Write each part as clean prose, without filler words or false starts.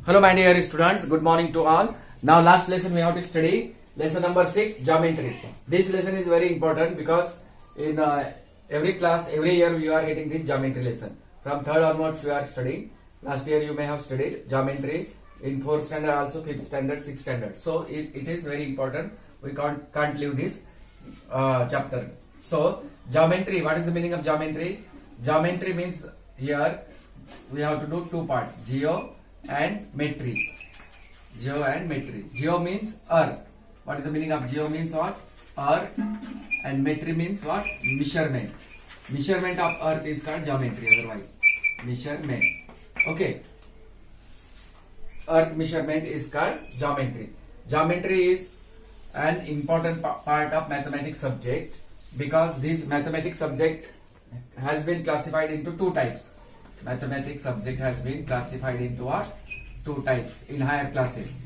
Hello my dear students, good morning to all. Now last lesson we have to study lesson number 6, geometry. This lesson is very important because in every class, every year we are getting this geometry lesson. From 3rd onwards we are studying. Last year you may have studied geometry in 4th standard, also 5th standard, 6th standard. So it is very important. We can't leave this chapter. So geometry, what is the meaning of geometry? Geometry means here we have to do two parts, geo and metry. Geo and metry. Geo means earth. What is the meaning of geo means what? Earth. And metry means what? Measurement. Measurement of earth is called geometry otherwise. Measurement. Okay. Earth measurement is called geometry. Geometry is an important part of mathematics subject because this mathematics subject has been classified into two types. Mathematics subject has been classified into what? Two types in higher classes.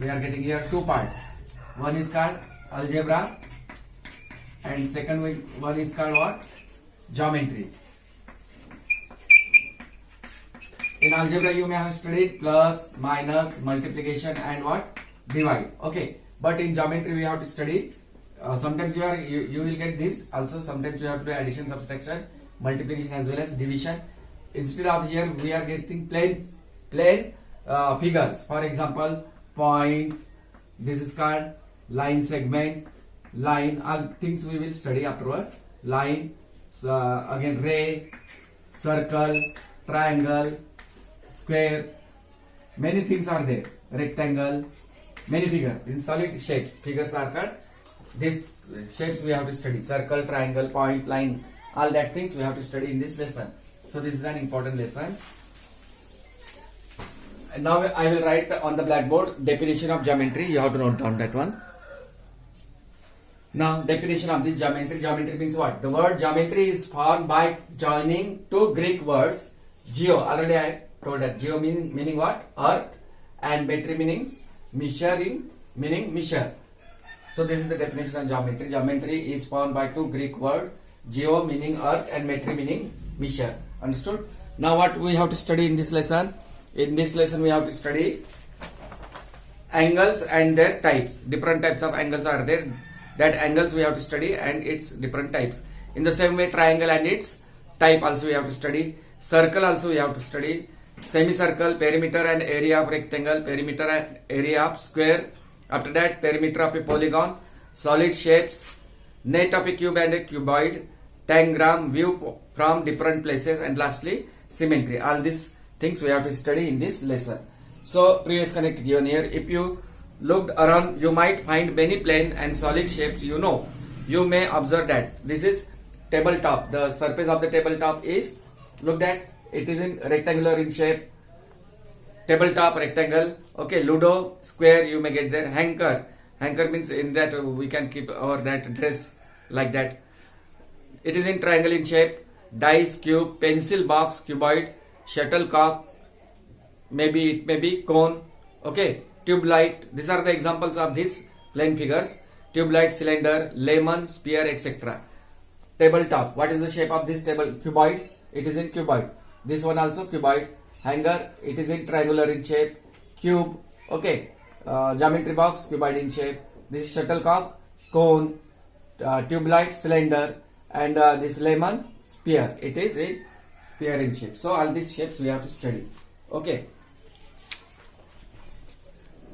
We are getting here two parts. One is called algebra and second one is called what? Geometry. In algebra you may have studied plus, minus, multiplication and what? Divide. Okay. But in geometry we have to study sometimes you will get this also, sometimes you have to do addition, subtraction, multiplication as well as division. Instead of here we are getting plain figures. For example, point, this is called line segment, line, all things we will study afterward. Line, again ray, circle, triangle, square, many things are there. Rectangle, many figures. In solid shapes, figures are called. These shapes we have to study. Circle, triangle, point, line, all that things we have to study in this lesson. So this is an important lesson. And now I will write on the blackboard definition of geometry. You have to note down that one. Now definition of this geometry. Geometry means what? The word geometry is formed by joining two Greek words. Geo, already I told that. Geo meaning what? Earth. And metry meaning measuring, meaning measure. So this is the definition of geometry. Geometry is formed by two Greek words. Geo meaning earth and metry meaning measure. Understood? Now what we have to study in this lesson? In this lesson we have to study angles and their types. Different types of angles are there. That angles we have to study and its different types. In the same way triangle and its type also we have to study. Circle also we have to study. Semicircle, perimeter and area of rectangle, perimeter and area of square. After that perimeter of a polygon, solid shapes, net of a cube and a cuboid, tangram, view from different places, and lastly symmetry. All these things we have to study in this lesson. So previous connect given here. If you looked around, you might find many plane and solid shapes. You may observe that this is tabletop. The surface of the tabletop is, look that it is in rectangular in shape. Tabletop, rectangle. Okay, Ludo, square you may get there. Hanker means in that we can keep our that dress like that. It is in triangle in shape. Dice, cube, pencil box, cuboid, shuttlecock, maybe it may be cone. Okay, tube light. These are the examples of these plane figures. Tube light, cylinder, lemon, sphere, etc. Tabletop. What is the shape of this table? Cuboid. It is in cuboid. This one also cuboid. Hanger. It is in triangular in shape. Cube. Okay. Geometry box, cuboid in shape. This is shuttlecock, cone, tube light, cylinder, and this lemon, sphere. It is in sphere in shape. So all these shapes we have to study. Okay.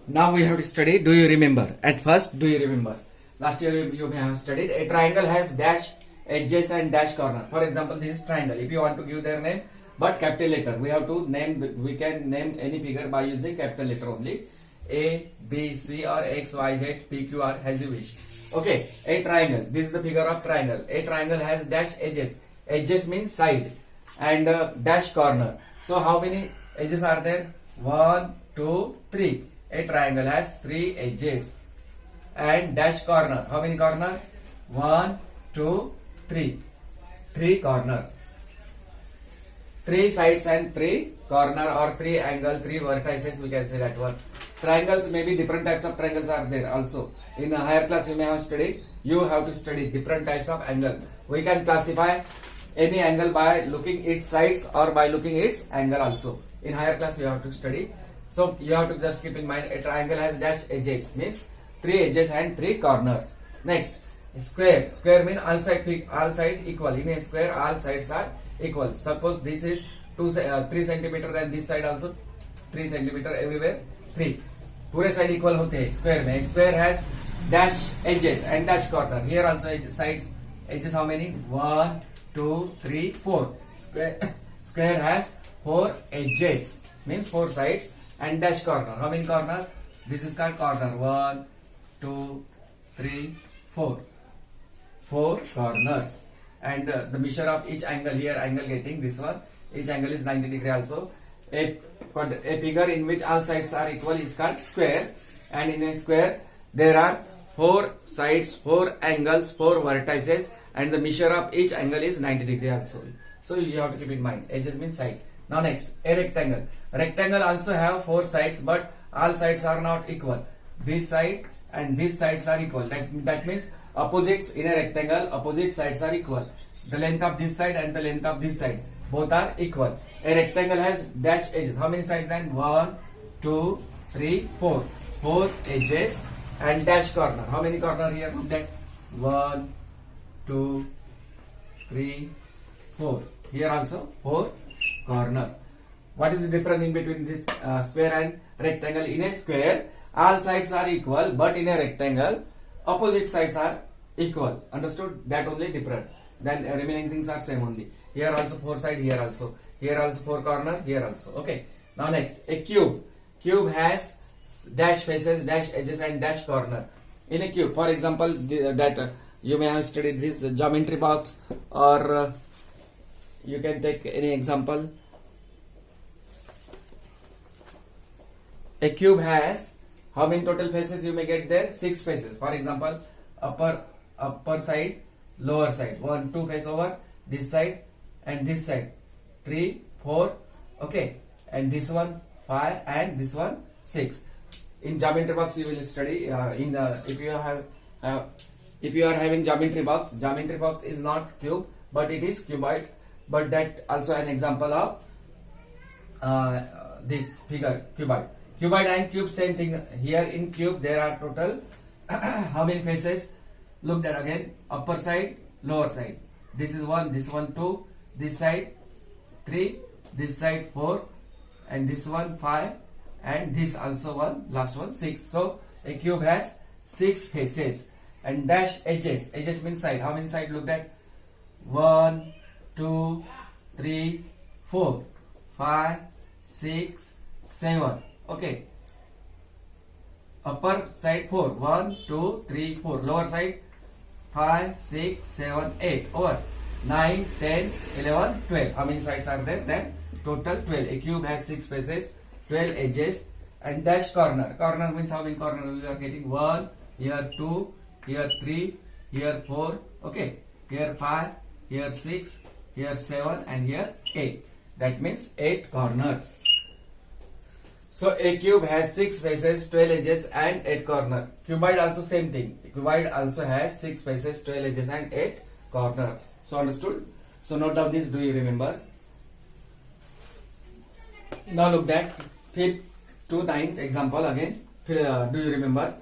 Now we have to study. Do you remember? At first, do you remember? Last year you may have studied. A triangle has dash edges and dash corner. For example, this is triangle. If you want to give their name, but capital letter, we have to name. We can name any figure by using capital letter only. A, B, C, or X, Y, Z, P, Q, R, as you wish. Okay, a triangle. This is the figure of triangle. A triangle has dash edges. Edges means side and dash corner. So how many edges are there? 1, 2, 3. A triangle has 3 edges and dash corner. How many corner? 1, 2, 3. 3 corners. 3 sides and 3 corner or 3 angle, 3 vertices, we can say that one. Triangles, maybe different types of triangles are there also. In a higher class you may have studied. You have to study different types of angle. We can classify any angle by looking its sides or by looking its angle also. In higher class we have to study So you have to just keep in mind a triangle has dash edges, means 3 edges and 3 corners. Next, square. Square means all side equal. In a square, all sides are equal. Suppose this is 3 centimeter, then this side also 3 centimeter, everywhere 3. पूरे side equal होते हैं square में. Square has dash edges and dash corner. Here also sides edges how many? 1, 2, 3, 4. Square has 4 edges, means 4 sides, and dash corner. How many corner? This is called corner. 1, 2, 3, 4. 4 corners. And the measure of each angle here, angle getting this one, each angle is 90 degree also. A figure in which all sides are equal is called square. And in a square, there are 4 sides, 4 angles, 4 vertices, and the measure of each angle is 90 degree also. So you have to keep in mind. Edges means side. Now next, a rectangle. Rectangle also have 4 sides, but all sides are not equal. This side and these sides are equal. That means opposites in a rectangle, opposite sides are equal. The length of this side and the length of this side, both are equal. A rectangle has dash edges. How many sides then? 1, 2, 3, 4. 4 edges and dash corner. How many corner here? That 1, 2, 3, 4. Here also 4 corner. What is the difference in between this square and rectangle? In a square, all sides are equal, but in a rectangle, opposite sides are equal. Understood? That only different. Then remaining things are same only. Here also 4 side, here also. Here also 4 corner, here also. Okay. Now next, a cube. Cube has dash faces, dash edges, and dash corner. In a cube, for example, that you may have studied this geometry box, or you can take any example. A cube has how many total faces you may get there? 6 faces. For example, upper side, lower side. 1, 2 face over this side and this side. 3, 4. Okay, and this one 5 and this one 6. In geometry box you will study. If you are having geometry box is not cube, but it is cuboid. But that also an example of this figure, cuboid. Cuboid and cube, same thing. Here in cube there are total how many faces? Look that again. Upper side, lower side. This is 1, this one 2, this side 3, this side 4, and this one 5, and this also 1, last one 6. So a cube has 6 faces and dash edges. Edges means side. How many side? Look at 1, 2, 3, 4, 5, 6, 7. Okay. Upper side 4. 1, 2, 3, 4. Lower side 5, 6, 7, 8. Over 9, 10, 11, 12. How many sides are there? Then total 12. A cube has 6 faces, 12 edges, and dash corner. Corner means how many corner we are getting? 1, here 2, here 3, here 4. Okay. Here 5, here 6, here 7, and here 8. That means 8 corners. So a cube has 6 faces, 12 edges, and 8 corners. Cuboid also same thing. Cuboid also has 6 faces, 12 edges, and 8 corners. So understood? So note down this. Do you remember? Now look at 5th to 9th example again. Do you remember?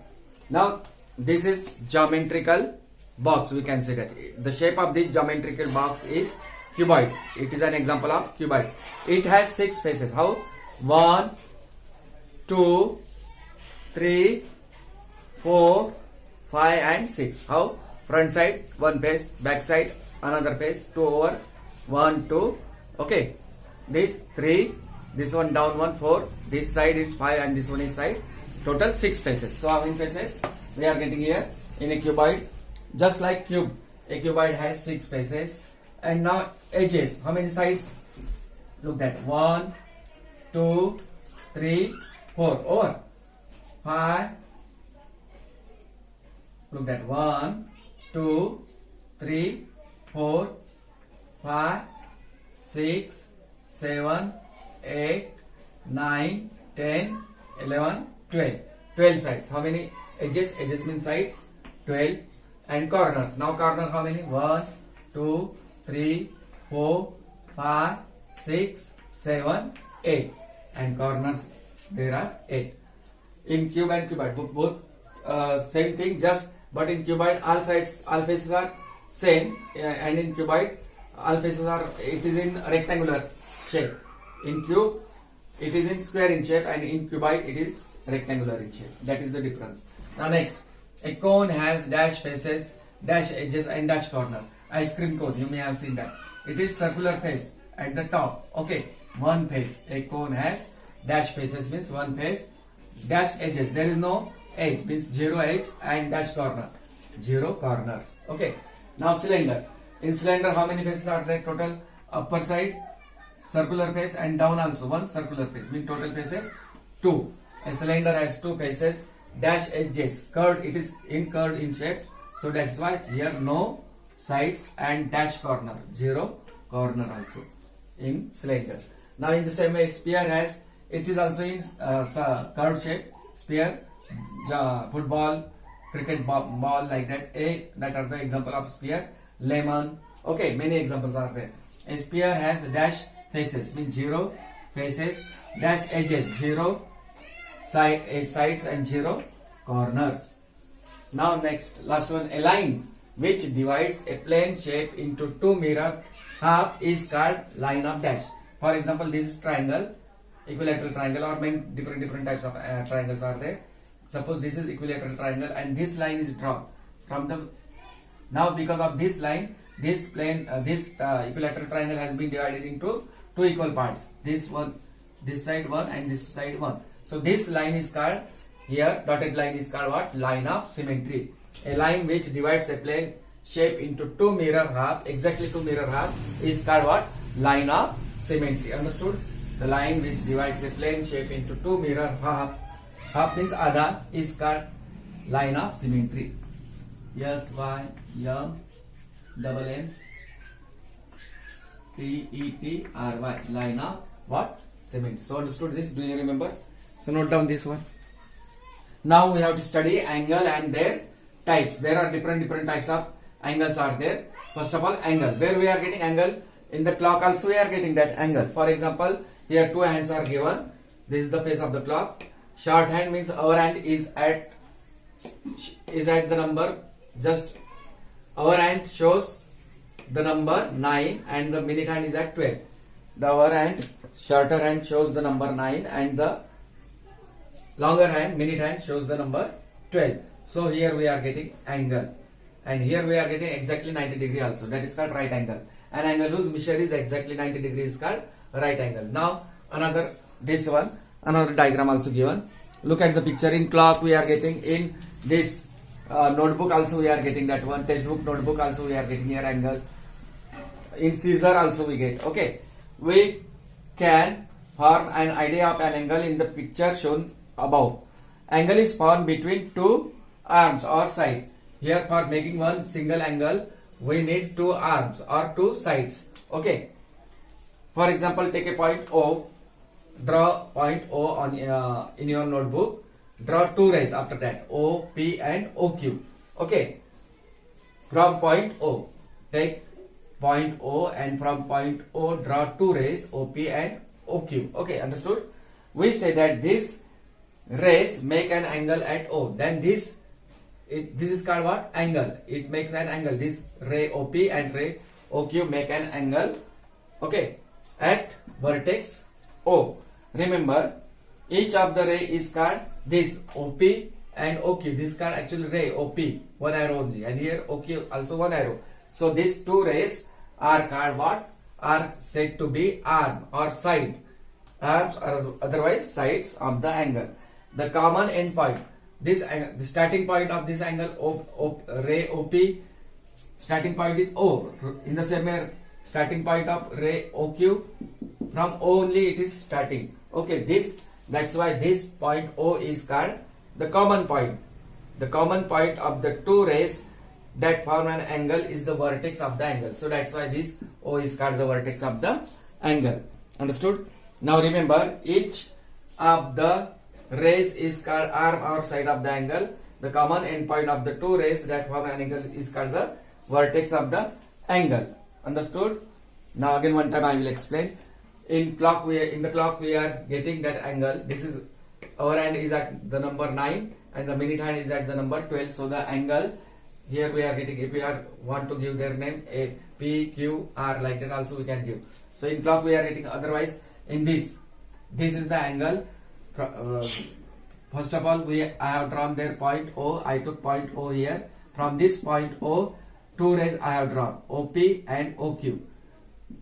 Now this is geometrical box. We can say that the shape of this geometrical box is cuboid. It is an example of cuboid. It has 6 faces. How? 1, 2, 3, 4, 5, and 6. How? Front side 1 face, back side another face, 2 over 1, 2. Okay. This 3, this one down 1, 4. This side is 5 and this one is side. Total 6 faces. So how many faces we are getting here in a cuboid? Just like cube, a cuboid has 6 faces. And now edges. How many sides? Look at 1, 2, 3, 4 over 5. Look at 1, 2, 3, 4, 5, 6, 7, 8, 9, 10, 11, 12. 12 sides. How many edges? Edges means sides. 12. And corners. Now corner how many? 1, 2, 3, 4, 5, 6, 7, 8. And corners There are 8. In cube and cuboid, both same thing, just but in cuboid all sides, all faces are same, and in cuboid all faces are, it is in rectangular shape. In cube it is in square in shape, and in cuboid it is rectangular in shape. That is the difference. Now next, a cone has dash faces, dash edges and dash corner. Ice cream cone, you may have seen that. It is circular face at the top. Okay, one face. A cone has dash faces means one face, dash edges, there is no edge means 0 edge, and dash corner, 0 corners. Okay. Now cylinder. In cylinder how many faces are there total? Upper side circular face and down also one circular face, means total faces 2. A cylinder has 2 faces, dash edges, curved, it is curved in shape, so that's why here no sides, and dash corner, 0 corner also in cylinder. Now in the same way sphere has, it is also in curved shape, sphere, football, cricket ball like that. That are the example of sphere. Lemon. Okay, many examples are there. A sphere has dash faces means 0 faces, dash edges 0 sides and 0 corners. Now next, last one, a line which divides a plane shape into 2 mirror half is called line of dash. For example, this is triangle, equilateral triangle, or many different types of triangles are there. Suppose this is equilateral triangle and this line is drawn from the, now because of this line, this plane, equilateral triangle has been divided into 2 equal parts. This one, this side 1 and this side 1. So this line is called, here dotted line is called what? Line of symmetry. A line which divides a plane shape into 2 mirror half, exactly 2 mirror half, is called what? Line of symmetry. Understood? The line which divides a plane shape into 2 mirror half means adha, is called line of symmetry. SYMMTETRY, line of what? Symmetry. So understood this? Do you remember? So note down this one. Now we have to study angle and their types. There are different types of angles are there. First of all, angle. Where we are getting angle? In the clock also we are getting that angle. For example, here 2 hands are given. This is the face of the clock. Short hand means our hand is at the number, just our hand shows the number 9 and the minute hand is at 12. The our hand, shorter hand shows the number 9 and the longer hand, minute hand shows the number 12. So here we are getting angle, and here we are getting exactly 90 degree also. That is called right angle. An angle whose measure is exactly 90 degrees is called right angle. Now another diagram also given. Look at the picture. In clock we are getting, in this notebook also we are getting that one. Textbook notebook also we are getting here angle. In scissor also we get. Okay, we can form an idea of an angle in the picture shown above. Angle is formed between 2 arms or side. Here for making one single angle we need 2 arms or 2 sides. Okay, for example, take a point O. Draw point O on in your notebook. Draw 2 rays after that, O, P and OQ. Okay, from point O, take point O, and from point O draw 2 rays, OP and OQ. Okay, understood? We say that this rays make an angle at O. Then this is called what? Angle. It makes an angle. This ray OP and ray OQ make an angle. Okay, at vertex O. Remember, each of the ray is called this OP and OQ. This is called actually ray OP, one arrow only, and here OQ also one arrow. So these 2 rays are called what? Are said to be arm or side. Arms or otherwise sides of the angle. The common end point. This the starting point of this angle ray OP, starting point is O. In the same way, starting point of ray OQ, from O only it is starting. Okay, that's why this point O is called the common point. The common point of the 2 rays that form an angle is the vertex of the angle. So that's why this O is called the vertex of the angle. Understood? Now remember, each of the rays is called arm or side of the angle. The common end point of the 2 rays that form an angle is called the vertex of the angle. Understood? Now again one time I will explain. In the clock we are getting that angle. This is our hand is at the number 9 and the minute hand is at the number 12. So the angle here we are getting, if we want to give their name A, P, Q, R, like that also we can give. So in clock we are getting, otherwise in this is the angle. First of all, I have drawn their point O. I took point O here. From this point O, two rays I have drawn, OP and OQ.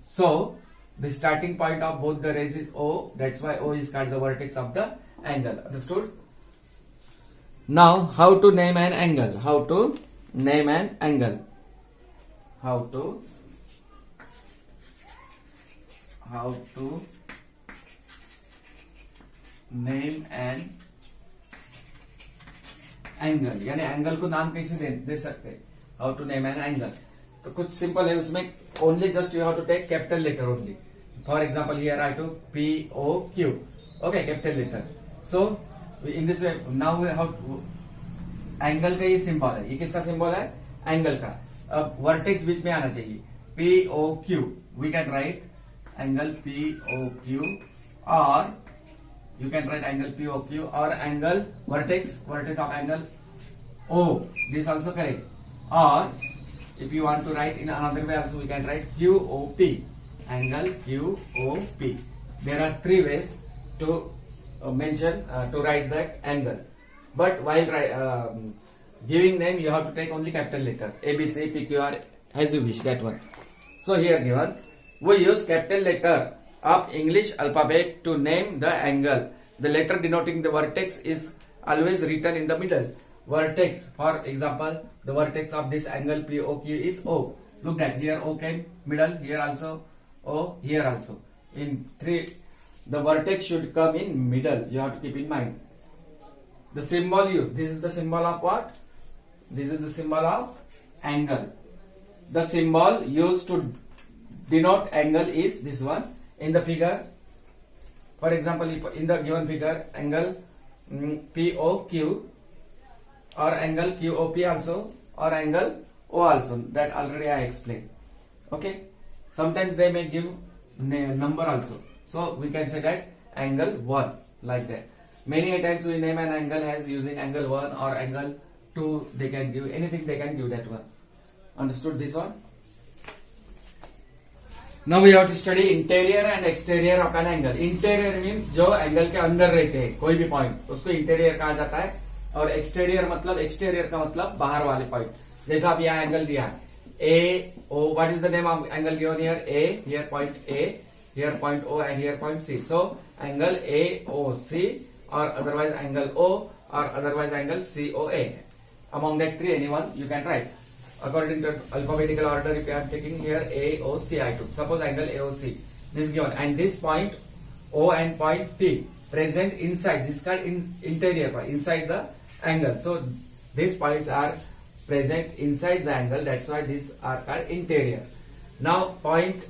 So the starting point of both the rays is O. That's why O is called the vertex of the angle. Understood? Now, how to name an angle? How to name an angle? How to name an angle, यानी angle को नाम कैसे दे सकते हैं? How to name an angle. तो कुछ simple है उसमें. Only just you have to take capital letter only. For example here I to P O Q. Okay, capital letter. So in this way now we how angle का ये symbol है. ये किसका symbol है? Angle का. अब vertex बीच में आना चाहिए. P O Q. We can write angle P O Q और you can write angle POQ or angle vertex of angle O. This also correct. Or if you want to write in another way also, we can write QOP. Angle QOP. There are three ways to mention to write that angle. But while giving name, you have to take only capital letter A, B, C, P, Q, R as you wish. That one. So here given, we use capital letter of English alphabet to name the angle. The letter denoting the vertex is always written in the middle. Vertex, for example, the vertex of this angle POQ is O. Look at here, O came middle, here also O, here also. In three, the vertex should come in middle. You have to keep in mind. The symbol used. This is the symbol of what? This is the symbol of angle. The symbol used to denote angle is this one. In the figure, for example, if in the given figure, angle POQ or angle QOP also or angle O also, that already I explained. Okay. Sometimes they may give number also. So we can say that angle 1 like that. Many times we name an angle as using angle 1 or angle 2. They can give anything, they can give that one. Understood this one? Now we have to study interior and exterior of an angle. Interior means जो angle के अंदर रहते हैं कोई भी point, उसको interior कहा जाता है. और एक्सटीरियर का मतलब बाहर वाले पॉइंट. जैसा आप यहाँ एंगल दिया है A O. What is the name of angle given here? A. Here point A, here point O, and here point C. So angle AOC or otherwise angle O or otherwise angle COA. Among that three, anyone you can write. According to alphabetical order, if I am taking here AOC, I took. Suppose angle AOC. This is given. And this point O and point P present inside. This is called interior part, inside the angle. So these points are present inside the angle. That's why these are called interior. Now point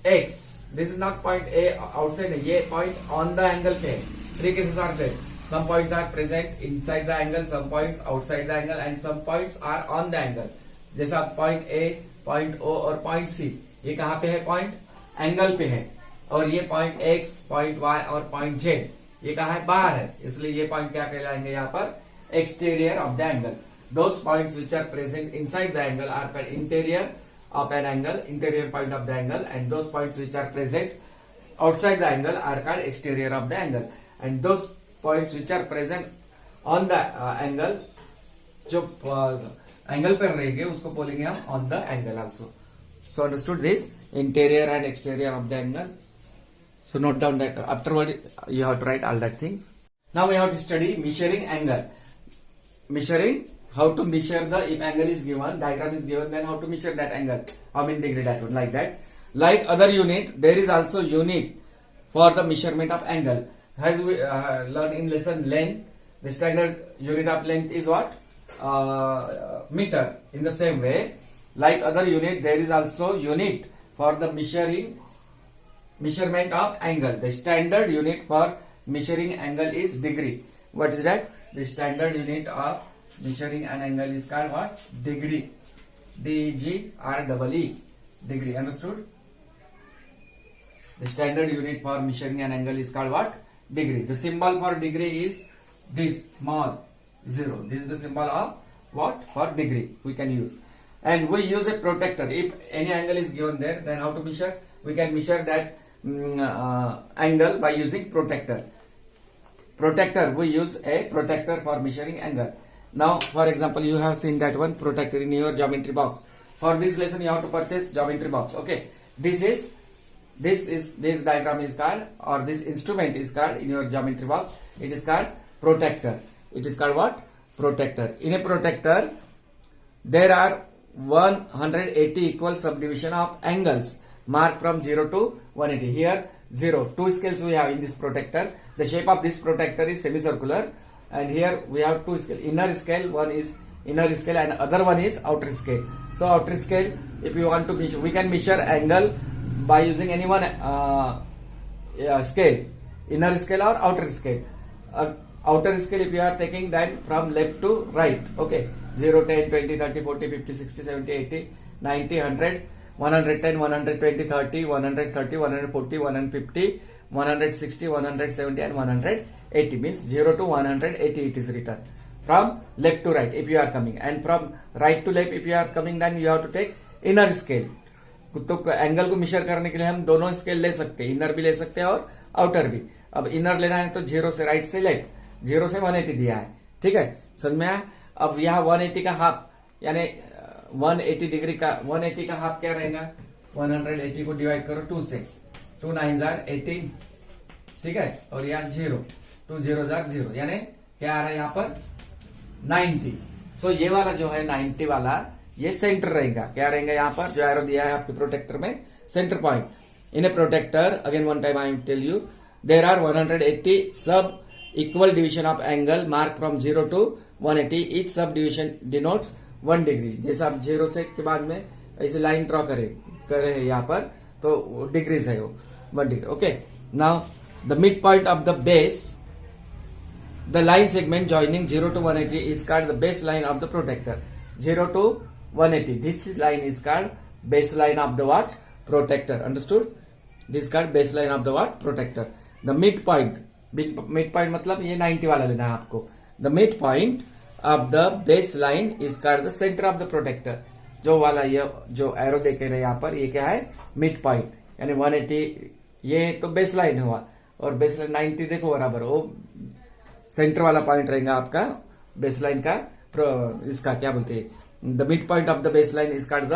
X. This is not point A outside. A point on the angle. Three cases are there. Some points are present inside the angle, some points outside the angle, and some points are on the angle. जैसा point A, point ओ और point सी, ये कहाँ पे है? Point angle पे है. और ये पॉइंट एक्स, पॉइंट वाई और पॉइंट जेड ये कहाँ है? बाहर है. इसलिए ये पॉइंट क्या कहलाएंगे यहाँ पर? Exterior of the angle. Those points which are present inside the angle are called interior of an angle, interior point of the angle. And those points which are present outside the angle are called exterior of the angle. And those points which are present on the angle, जो angle पर रहेंगे उसको बोलेंगे हम on the angle also. So understood this interior and exterior of the angle. So note down that afterward you have to write all that things. Now we have to study measuring angle. Measuring, how to measure the, if angle is given, diagram is given, then how to measure that angle, how many degree that one, like that. Like other unit, there is also unit for the measurement of angle. As we learned in lesson length, the standard unit of length is what? Meter. In the same way, like other unit, there is also unit for the measurement of angle. The standard unit for measuring angle is degree. What is that? The standard unit of measuring an angle is called what? Degree. DEGREE. Degree. Understood? The standard unit for measuring an angle is called what? degree. The symbol for degree is this small 0. This is the symbol of what? For degree we can use. And we use a protractor. If any angle is given there, then how to measure? We can measure that angle by using protractor. Protractor, we use a protractor for measuring angle. Now, for example, you have seen that one protractor in your geometry box. For this lesson, you have to purchase geometry box. Okay, this diagram is called, or this instrument is called in your geometry box. It is called protractor. It is called what? Protractor. In a protractor, there are 180 equal subdivision of angles marked from 0 to 180. Here 0. Two scales we have in this protractor. The shape of this protractor is semicircular, and here we have two scale. Inner scale, one is inner scale and other one is outer scale. So outer scale, if you want to measure, we can measure angle by using any one scale, inner scale or outer scale. Outer scale, if you are taking, then from left to right. Okay, 0, 10, 20, 30, 40, 50, 60, 70, 80, 90, 100, 110, 120, 30, 130, 140, 150, 160, 170 and 180. Means 0 to 180 it is written. From left to right if you are coming, and from right to left if you are coming, then you have to take inner scale. तो angle को major करने के लिए हम दोनों scale ले सकते हैं, इनर भी ले सकते हैं और आउटर भी. अब इनर लेना है तो 0 से राइट से लेफ्ट, 0 से 180 दिया है. ठीक है, समझ में आया. अब यहाँ 180 का हाफ, यानी 180 डिग्री का 180 का हाफ क्या रहेगा? 180 को डिवाइड करो 2 से, 2 9 18. ठीक है, और यहाँ 0, 2 0 0, यानी क्या आ रहा है यहाँ पर? 90. सो ये वाला जो है 90 वाला, ये सेंटर रहेगा. क्या रहेगा यहाँ पर जो एरो दिया है आपके प्रोटेक्टर में? Centre point. In a protector, again one time I tell you, there are 180 sub equal division of angle mark from 0 to 180. Each sub division denotes 1 degree. जैसे आप 0 से के बाद में ऐसे लाइन ड्रॉ करे यहाँ पर, तो डिग्रीज है वो 1 degree. Okay, now the mid point of the base, the line segment joining 0 to 180 is called the baseline of the protector. 0 to 180, this line is called baseline of the what? Protector. Understood? This is called baseline of the what? Protector. The midpoint मतलब ये 90 वाला लेना है आपको. The midpoint of the baseline is called the center of the protector. जो वाला ये जो एरो देखे रहे यहाँ पर, ये क्या है? मिड पॉइंट, यानी 180 ये तो बेसलाइन हुआ, और बेसलाइन 90 देखो बराबर, वो सेंटर वाला पॉइंट रहेगा आपका बेसलाइन का. इसका क्या बोलते हैं? The mid point of the baseline is called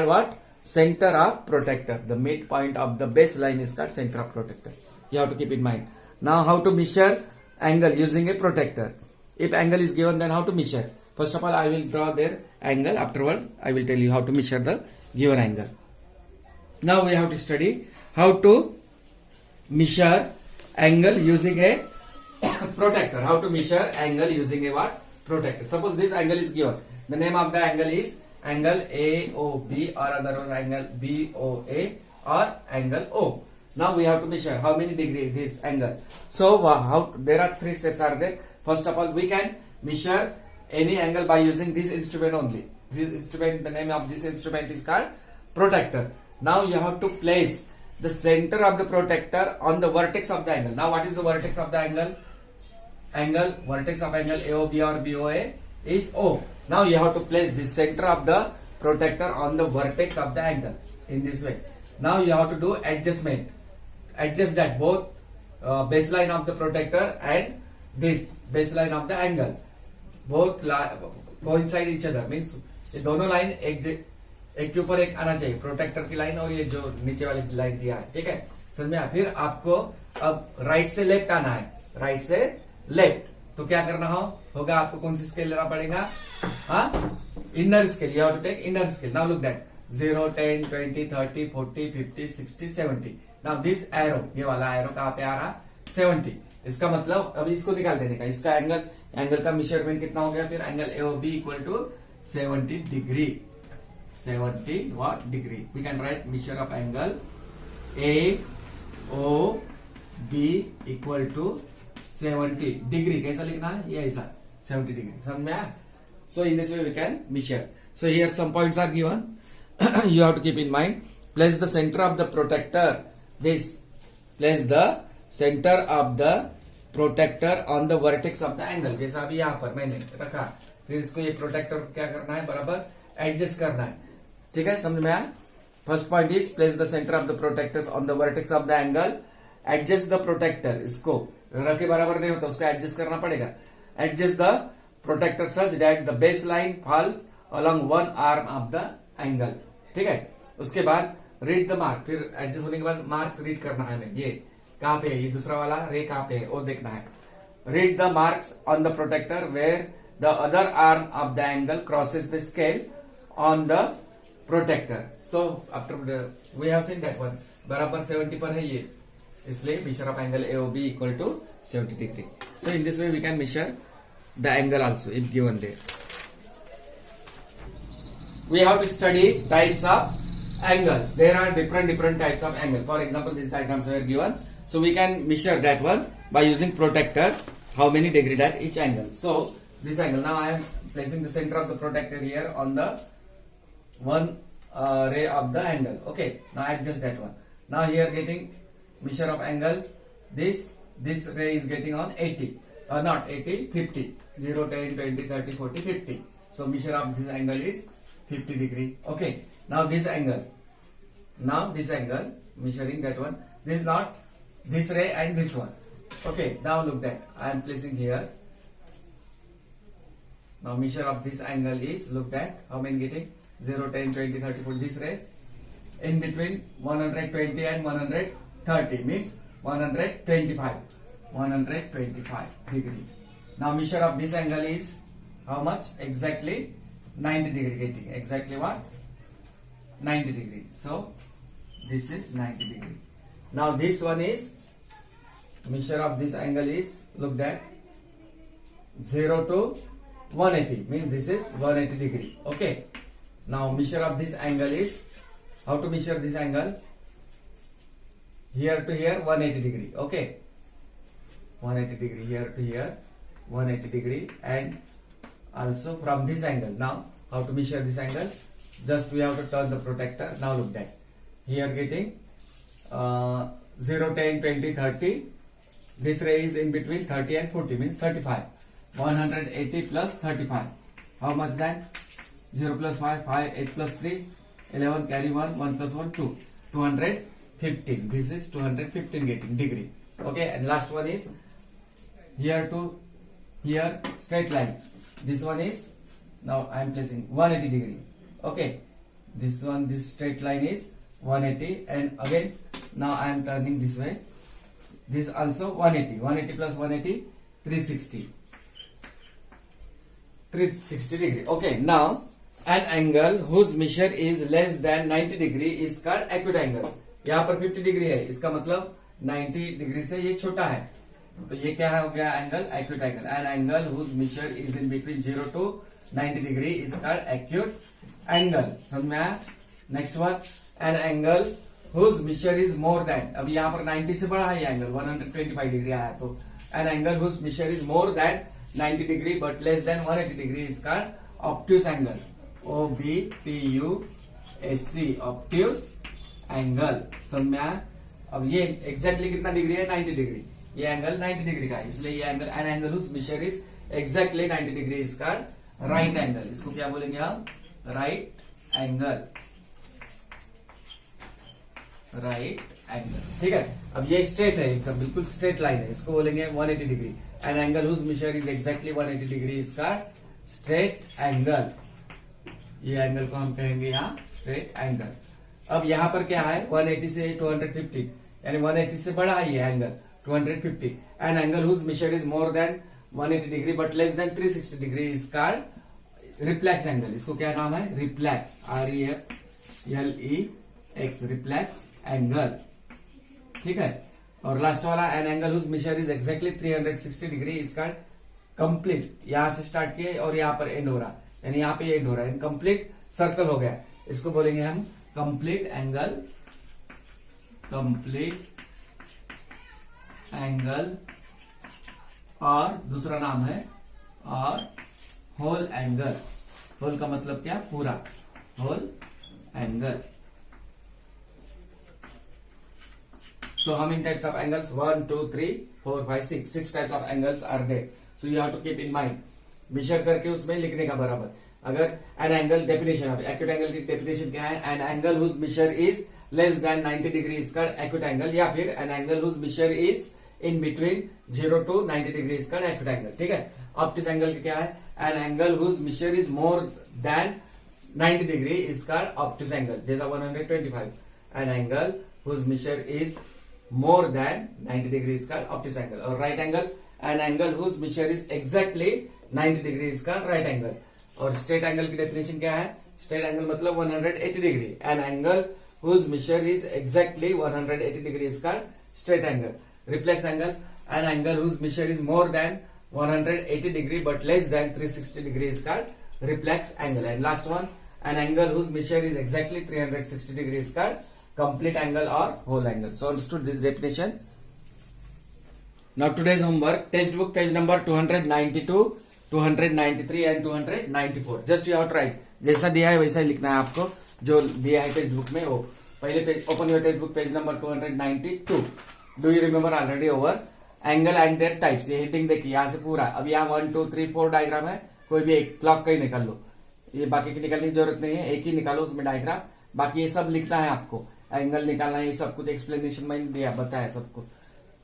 what? Centre of protector. The mid point of the baseline is called centre of protector. You have to keep in mind. Now how to measure angle using a protector? If angle is given, then how to measure? First of all, I will draw their angle. Afterward, I will tell you how to measure the given angle. Now we have to study how to measure angle using a protector. How to measure angle using a what? Protector. Suppose this angle is given. The name of the angle is angle AOB, or otherwise angle BOA, or angle O. Now we have to measure how many degree this angle. So there are 3 steps are there. First of all, we can measure any angle by using this instrument only. This instrument, the name of this instrument is called protractor. Now you have to place the center of the protractor on the vertex of the angle. Now what is the vertex of the angle? Vertex of angle AOB or BOA is O. Now you have to place the center of the protractor on the vertex of the angle in this way. Now you have to do adjustment. Adjust that both baseline of the protractor and this baseline of the angle. Both coincide each other, means ये दोनों line एक के ऊपर एक आना चाहिए, protector की line और ये जो नीचे वाली लाइन दिया है. ठीक है, समझ में आया? फिर आपको अब राइट से लेफ्ट आना है, राइट से लेफ्ट. तो क्या करना होगा? आपको कौन सी स्केल लेना पड़ेगा? हाँ, inner scale. You have to take inner scale. Now look that 0, 10, 20, 30, 40, 50, 60, 70. Now this arrow, ये वाला एरो कहाँ पे आ रहा? 70. इसका मतलब अब इसको निकाल देने का. इसका एंगल का मेजरमेंट कितना हो गया? फिर angle AOB equal to 70 degree. 70 what degree? We can write measure of angle AOB equal to 70 degree. कैसा लिखना है? ये ऐसा 70 डिग्री. समझ में आया? So in this way we can measure. So here some points are given. You have to keep in mind. Place the center of the protector. This place the centre of the protector on the vertex of the angle, जैसा अभी यहां पर मैंने रखा। फिर इसको ये protector क्या करना है, बराबर एडजस्ट करना है। ठीक है, समझ में आया। First point is place the centre of the protector on the vertex of the angle, adjust the protector, इसको रख के बराबर नहीं होता, उसको एडजस्ट करना पड़ेगा। Adjust the protector such that the base line falls along one arm of the angle. ठीक है, उसके बाद रीड द मार्क, फिर एडजस्ट होने के बाद मार्क रीड करना है हमें। ये कहां पे है, ये दूसरा वाला रे कहां पे है वो देखना है। Read the marks on the protector where the other arm of the angle crosses the scale on the protector. So after we have seen that one, बराबर 70 पर है ये, इसलिए measure of angle AOB equal to 70 degree. So in this way we can measure the angle also if given there. We have to study types of angles. There are different types of angle. For example, these diagrams were given, so we can measure that one by using protractor. How many degree at each angle? So this angle. Now I am placing the center of the protractor here on the one ray of the angle. Okay. Now adjust that one. Now here getting measure of angle. This ray is getting on 80. Not 80, 50. 0, 10, 20, 30, 40, 50. So measure of this angle is 50 degree. Okay. Now this angle. Now this angle measuring that one. This is not this ray and this one. Okay. Now look that I am placing here. Now measure of this angle is, look that how many getting 0, 10, 20, 30, 40. This ray in between 120 and 130 means 125 degree. Now measure of this angle is how much? Exactly 90 degree getting. Exactly what? 90 degree. So this is 90 degree. Now this one is measure of this angle is, look that 0 to 180 means this is 180 degree. Okay. Now measure of this angle is, how to measure this angle? Here to here 180 degree. Okay. 180 degree, here to here 180 degree, and also from this angle. Now how to measure this angle? Just we have to turn the protractor. Now look that here getting 0, 10, 20, 30. This ray is in between 30 and 40 means 35. 180 plus 35. How much then? 0 plus 5, 5, 8 plus 3, 11, carry 1, 1 plus 1, 2. 215. This is 215 getting degree. Okay, and last one is here to here straight line. This one is, now I am placing 180 degree. Okay, this one, this straight line is 180, and again now I am turning this way. This also 180. 180 plus 180, 360. 360 degree. Okay, now an angle whose measure is less than 90 degree is called acute angle. यहाँ पर 50 degree है, इसका मतलब 90 degree से ये छोटा है, तो ये क्या हो गया angle? Acute angle. An angle whose measure is in between 0 to 90 degree is called acute angle. समझ में आया? Next one, an angle whose measure is more than, अब यहाँ पर 90 से बड़ा है ये एंगल, 125 डिग्री आया, तो an angle whose measure is more than 90 degree but less than 180 degree is called obtuse angle. OBTUSC obtuse angle. समझ में आया? अब ये एग्जैक्टली कितना डिग्री है? 90 डिग्री. ये एंगल 90 डिग्री का है, इसलिए ये angle an angle whose measure is exactly 90 degree is called right angle. इसको क्या बोलेंगे हम? Right angle. Right angle. ठीक है, अब ये स्ट्रेट है, एकदम बिल्कुल स्ट्रेट लाइन है, इसको बोलेंगे 180 degree. An angle whose measure is exactly 180 degree is called straight angle. ये एंगल को हम कहेंगे यहाँ स्ट्रेट एंगल. अब यहाँ पर क्या है? 180 से 250, यानी 180 से बड़ा है ये angle 250. An angle whose measure is more than 180 degree but less than 360 degree is called reflex angle. इसको क्या नाम है? रिफ्लेक्स. REFLEX reflex angle. ठीक है, और लास्ट वाला an angle whose measure is exactly 360 degree is called complete. यहां से स्टार्ट किए और यहाँ पर एंड हो रहा, यानी यहाँ पे एंड हो रहा है, कंप्लीट सर्कल हो गया, इसको बोलेंगे हम कंप्लीट एंगल. कंप्लीट एंगल, और दूसरा नाम है और होल एंगल. होल का मतलब क्या? पूरा. Whole angle. So how many types of angles? 1, 2, 3, 4, 5, 6. 6 types of angles are there. So you have to keep in mind. measure करके उसमें लिखने का बराबर. अगर an angle definition of acute angle की definition क्या है? An angle whose measure is less than 90 degree is called acute angle, या फिर an angle whose measure is in between 0 to 90 degree is called acute angle. ठीक है. obtuse angle क्या है? An angle whose measure is more than 90 degree is called obtuse angle. जैसा 125. An angle whose measure is more than 90 degree is called obtuse angle. और right angle, an angle whose measure is exactly 90 degree is called right angle. और straight angle की definition क्या है? Straight angle मतलब 180 degree. An angle whose measure is exactly 180 degree is called straight angle. Reflex angle, an angle whose measure is more than 180 degree but less than 360 degree is called reflex angle. And last one, an angle whose measure is exactly 360 degree is called complete angle or whole angle. So understood this definition. Now today's homework, textbook page number 292, 293 and 294. Just you have to write. जैसा दिया है वैसा ही लिखना है आपको, जो दिया है टेक्स्ट बुक में वो. पहले page, open your text book page number 292. Do you remember already over angle and there types. ये हेडिंग देखिए यहाँ से पूरा. अब यहाँ 1, 2, 3, 4 डायग्राम है. कोई भी एक क्लॉक का ही निकाल लो. ये बाकी की निकालने की जरूरत नहीं है, एक ही निकालो उसमें डायग्राम. बाकी ये सब लिखना है आपको. एंगल निकालना है, ये सब कुछ एक्सप्लेनेशन में दिया बताया सबको.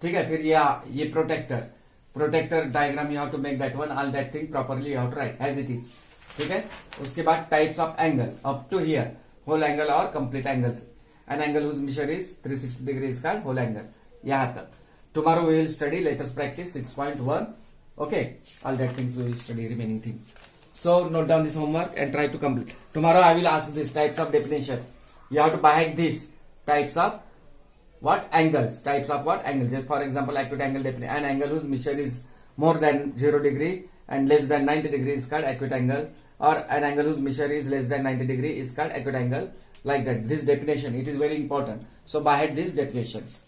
ठीक है. फिर ये protractor diagram you have to make that one, all that thing properly you have to write as it is. ठीक है. उसके बाद types of angle up to here, whole angle और complete angle. An angle whose measure is 360 degree is called whole angle. यहां तक. Tomorrow we will study latest practice 6.1. okay, all that things we will study, remaining things. So note down this homework and try to complete. Tomorrow I will ask these types of definition. You have to by head these types of what? Angles. Types of what? Angles. For example, acute angle definition. An angle whose measure is more than 0 degree and less than 90 degree is called acute angle, or an angle whose measure is less than 90 degree is called acute angle. Like that. This definition, it is very important. So by head these definitions.